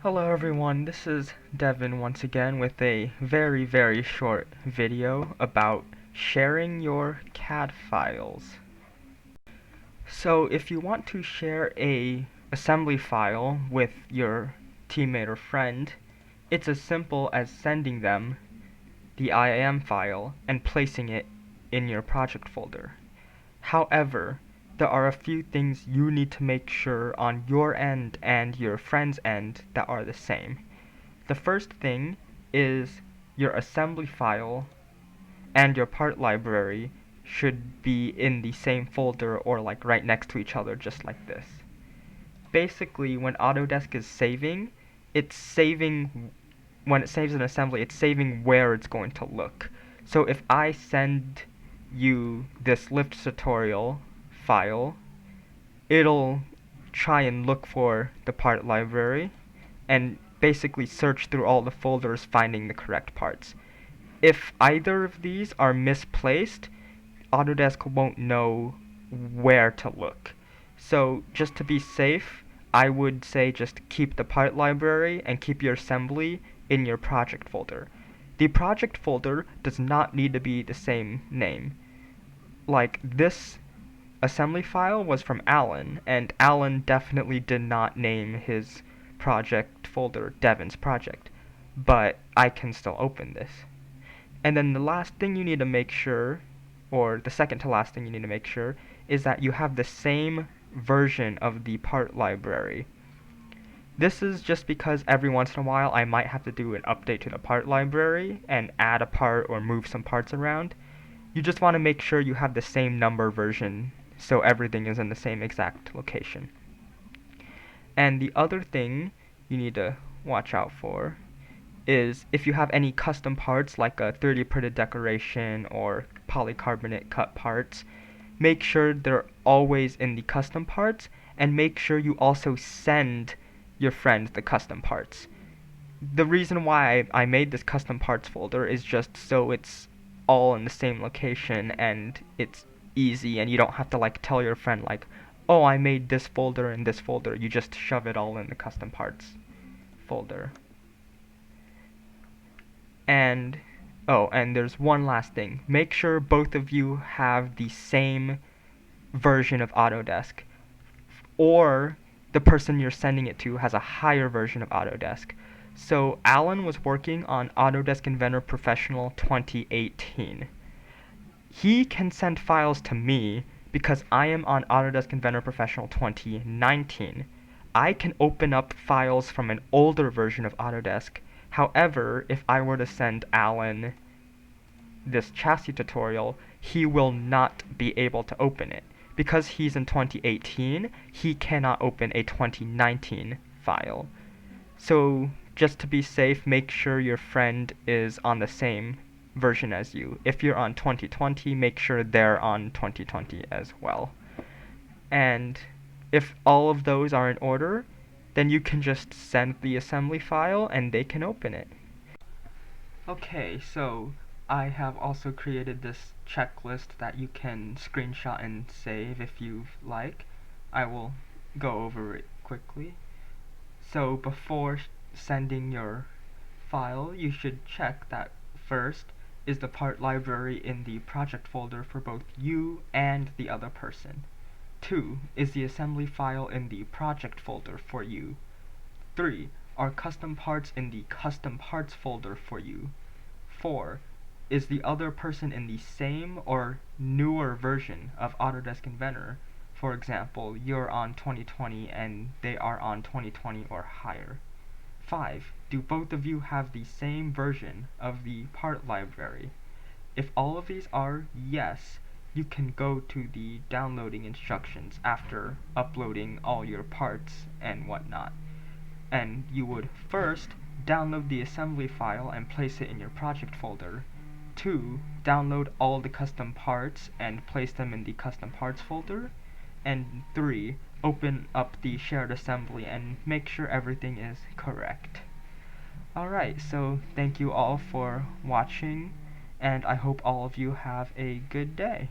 Hello everyone, this is Devin once again with a very short video about sharing your CAD files. So if you want to share a assembly file with your teammate or friend, it's as simple as sending them the IAM file and placing it in your project folder. However, there are a few things you need to make sure on your end and your friend's end that are the same. The first thing is your assembly file and your part library should be in the same folder or like right next to each other, just like this. Basically, when Autodesk is saving, when it saves an assembly, it's saving where it's going to look. So if I send you this lift tutorial file, it'll try and look for the part library and basically search through all the folders finding the correct parts. If either of these are misplaced, Autodesk won't know where to look. So just to be safe, I would say just keep the part library and keep your assembly in your project folder. The project folder does not need to be the same name. Like this assembly file was from Alan, and Alan definitely did not name his project folder Devin's project, but I can still open this. And then the last thing you need to make sure, or the second to last thing you need to make sure, is that you have the same version of the part library. This is just because every once in a while I might have to do an update to the part library and add a part or move some parts around. You just want to make sure you have the same number version so everything is in the same exact location. And the other thing you need to watch out for is if you have any custom parts like a 3D printed decoration or polycarbonate cut parts, make sure they're always in the custom parts, and make sure you also send your friend the custom parts. The reason why I made this custom parts folder is just so it's all in the same location and it's easy and you don't have to like tell your friend like, oh, I made this folder and this folder. You just shove it all in the custom parts folder. And and there's one last thing. Make sure both of you have the same version of Autodesk, or the person you're sending it to has a higher version of Autodesk. So Alan was working on Autodesk Inventor Professional 2018. He can send files to me because I am on Autodesk Inventor Professional 2019. I can open up files from an older version of Autodesk. However, if I were to send Alan this chassis tutorial, he will not be able to open it. Because he's in 2018, he cannot open a 2019 file. So just to be safe, make sure your friend is on the same version as you. If you're on 2020, make sure they're on 2020 as well. And if all of those are in order, then you can just send the assembly file and they can open it. Okay, so I have also created this checklist that you can screenshot and save if you like. I will go over it quickly. So before sending your file, you should check that first is the part library in the project folder for both you and the other person. 2. Is the assembly file in the project folder for you? 3. Are custom parts in the custom parts folder for you? 4. Is the other person in the same or newer version of Autodesk Inventor? For example, you're on 2020 and they are on 2020 or higher. 5. Do both of you have the same version of the part library? If all of these are yes, you can go to the downloading instructions after uploading all your parts and whatnot. And you would first download the assembly file and place it in your project folder. 2. Download all the custom parts and place them in the custom parts folder. And 3. Open up the shared assembly and make sure everything is correct. Alright, so thank you all for watching, and I hope all of you have a good day.